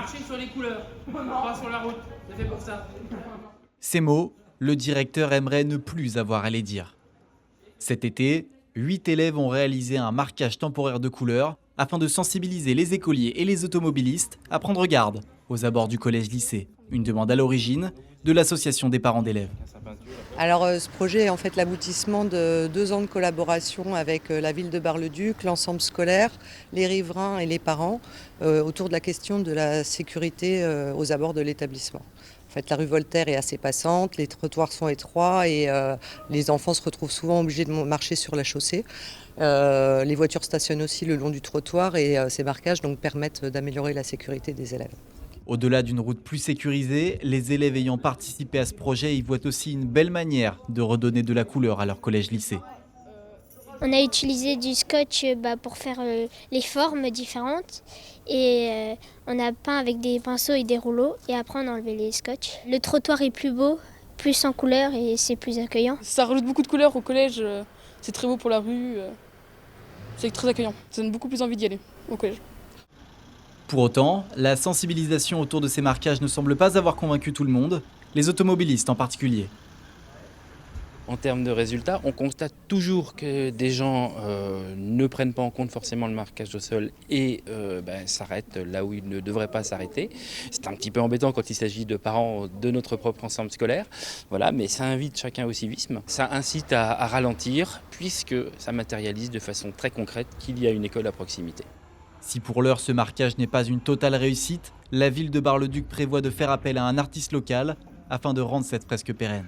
marcher sur les couleurs, pas sur la route. C'est fait pour ça. Ces mots, le directeur aimerait ne plus avoir à les dire. Cet été, 8 élèves ont réalisé un marquage temporaire de couleurs afin de sensibiliser les écoliers et les automobilistes à prendre garde aux abords du collège-lycée. Une demande à l'origine de l'association des parents d'élèves. Alors ce projet est en fait l'aboutissement de 2 ans de collaboration avec la ville de Bar-le-Duc, l'ensemble scolaire, les riverains et les parents autour de la question de la sécurité aux abords de l'établissement. En fait, la rue Voltaire est assez passante, les trottoirs sont étroits et les enfants se retrouvent souvent obligés de marcher sur la chaussée. Les voitures stationnent aussi le long du trottoir et ces marquages donc, permettent d'améliorer la sécurité des élèves. Au-delà d'une route plus sécurisée, les élèves ayant participé à ce projet y voient aussi une belle manière de redonner de la couleur à leur collège-lycée. On a utilisé du scotch pour faire les formes différentes et on a peint avec des pinceaux et des rouleaux et après on a enlevé les scotch. Le trottoir est plus beau, plus en couleur et c'est plus accueillant. Ça rajoute beaucoup de couleurs au collège, c'est très beau pour la rue, c'est très accueillant. Ça donne beaucoup plus envie d'y aller au collège. Pour autant, la sensibilisation autour de ces marquages ne semble pas avoir convaincu tout le monde, les automobilistes en particulier. En termes de résultats, on constate toujours que des gens ne prennent pas en compte forcément le marquage au sol et s'arrêtent là où ils ne devraient pas s'arrêter. C'est un petit peu embêtant quand il s'agit de parents de notre propre ensemble scolaire, voilà, mais ça invite chacun au civisme. Ça incite à ralentir puisque ça matérialise de façon très concrète qu'il y a une école à proximité. Si pour l'heure ce marquage n'est pas une totale réussite, la ville de Bar-le-Duc prévoit de faire appel à un artiste local afin de rendre cette fresque pérenne.